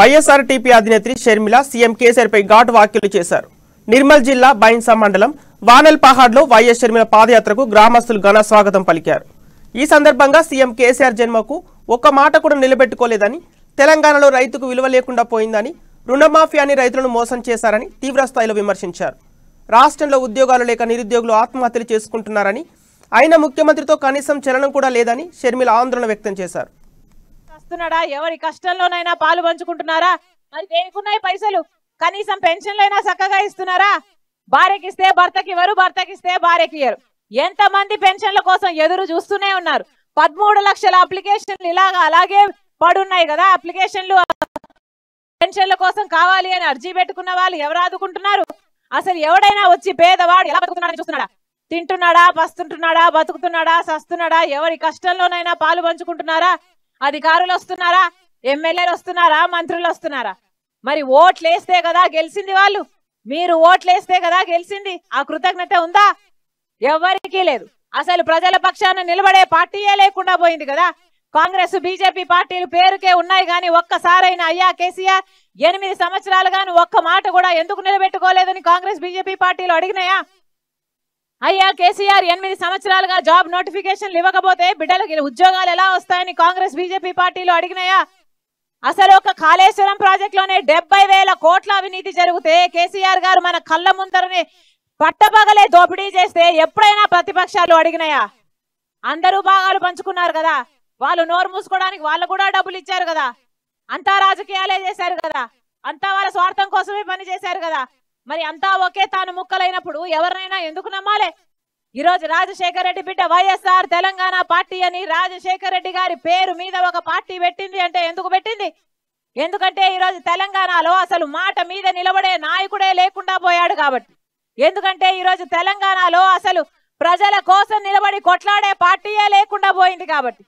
YSRTP అధినేత్రి Sharmila CM KCR పై ఘాటు వ్యాఖ్యలు చేశారు. నిర్మల్ జిల్లా బైన్సా మండలం వానల్ పహాడ్లో వైఎస్ షర్మిల పాదయాత్రకు గ్రామస్తులు ఘన స్వాగతం పలికారు. ఈ సందర్భంగా సీఎం కేసీఆర్ జన్మకు ఒక్క మాట కూడా నిలబెట్టుకోలేదని, తెలంగాణలో రైతుకు విలువ లేకుండా పోయిందని, రుణమాఫియాని రైతులను మోసం చేశారని తీవ్రస్థాయిలో విమర్శించారు. రాష్ట్రంలో ఉద్యోగాలు లేక నిరుద్యోగులు ఆత్మహత్యలు చేసుకుంటున్నారని, అయినా ముఖ్యమంత్రితో కనీసం చలనం కూడా లేదని షర్మిల ఆందోళన వ్యక్తం చేశారు. ఎవరి కష్టంలోనైనా పాలు పంచుకుంటున్నారా? మరి దేనికున్నాయి పైసలు? కనీసం పెన్షన్లైనా చక్కగా ఇస్తున్నారా? భార్యకిస్తే భర్తకి ఇవ్వరు, భర్తకిస్తే భార్యకి ఇవ్వరు. ఎంతమంది పెన్షన్ల కోసం ఎదురు చూస్తూనే ఉన్నారు. 13 లక్షల అప్లికేషన్లు అలాగే పడున్నాయి కదా. అప్లికేషన్లు పెన్షన్ల కోసం కావాలి అని అర్జీ పెట్టుకున్న వాళ్ళు ఎవరు ఆదుకుంటున్నారు? అసలు ఎవడైనా వచ్చి పేదవాడు ఎలా బతుకుతున్నాడని చూస్తున్నాడా? తింటున్నాడా, పస్తుంటున్నాడా, బతుకుతున్నాడా, సస్తున్నాడా? ఎవరి కష్టంలోనైనా పాలు పంచుకుంటున్నారా? అధికారులు వస్తున్నారా? ఎమ్మెల్యేలు వస్తున్నారా? మంత్రులు వస్తున్నారా? మరి ఓట్లేస్తే కదా గెలిచింది వాళ్ళు. మీరు ఓట్లేస్తే కదా గెలిచింది. ఆ కృతజ్ఞత ఉందా? ఎవరికీ లేదు. అసలు ప్రజల పక్షాన నిలబడే పార్టీయే లేకుండా పోయింది కదా. కాంగ్రెస్, బీజేపీ పార్టీలు పేరుకే ఉన్నాయి కానీ ఒక్కసారైనా అయ్యా కేసీఆర్ 8 సంవత్సరాలుగాను ఒక్క మాట కూడా ఎందుకు నిలబెట్టుకోలేదని కాంగ్రెస్, బీజేపీ పార్టీలు అడిగినాయా? అయ్యా కేసీఆర్ 8 సంవత్సరాలుగా జాబ్ నోటిఫికేషన్లు ఇవ్వకపోతే బిడ్డలకి ఉద్యోగాలు ఎలా వస్తాయని కాంగ్రెస్, బీజేపీ పార్టీలు అడిగినాయా? అసలు ఒక కాళేశ్వరం ప్రాజెక్ట్ లోనే 70,000 కోట్ల అవినీతి జరిగితే కేసీఆర్ గారు మన కళ్ళ ముందరనే పట్టపగలే దోపిడీ చేస్తే ఎప్పుడైనా ప్రతిపక్షాలు అడిగినాయా? అందరూ భాగాలు పంచుకున్నారు కదా. వాళ్ళు నోరు మూసుకోవడానికి వాళ్ళు కూడా డబ్బులు ఇచ్చారు కదా. అంతా రాజకీయాలే చేశారు కదా. అంతా వాళ్ళ స్వార్థం కోసమే పని చేశారు కదా. మరి అంతా ఒకే తాను ముక్కలైనప్పుడు ఎవరినైనా ఎందుకు నమ్మాలి? ఈ రోజు రాజశేఖర రెడ్డి బిడ్డ వైఎస్ఆర్ తెలంగాణ పార్టీ అని రాజశేఖర రెడ్డి గారి పేరు మీద ఒక పార్టీ పెట్టింది అంటే ఎందుకు పెట్టింది? ఎందుకంటే ఈ రోజు తెలంగాణలో అసలు మాట మీద నిలబడే నాయకుడే లేకుండా పోయాడు కాబట్టి. ఎందుకంటే ఈ రోజు తెలంగాణలో అసలు ప్రజల కోసం నిలబడి కొట్లాడే పార్టీయే లేకుండా పోయింది కాబట్టి.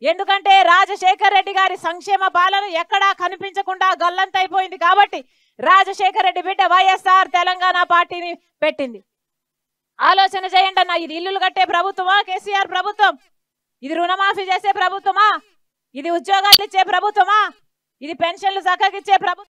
ఎందుకంటే రాజశేఖర రెడ్డి గారి సంక్షేమ పాలన ఎక్కడా కనిపించకుండా గల్లంతైపోయింది కాబట్టి రాజశేఖర రెడ్డి బిడ్డ వైఎస్ఆర్ తెలంగాణ పార్టీని పెట్టింది. ఆలోచన చేయండి అన్న, ఇది ఇల్లులు కట్టే ప్రభుత్వమా కేసీఆర్ ప్రభుత్వం? ఇది రుణమాఫీ చేసే ప్రభుత్వమా? ఇది ఉద్యోగాలు ఇచ్చే ప్రభుత్వమా? ఇది పెన్షన్లు చక్కగిచ్చే ప్రభుత్వం?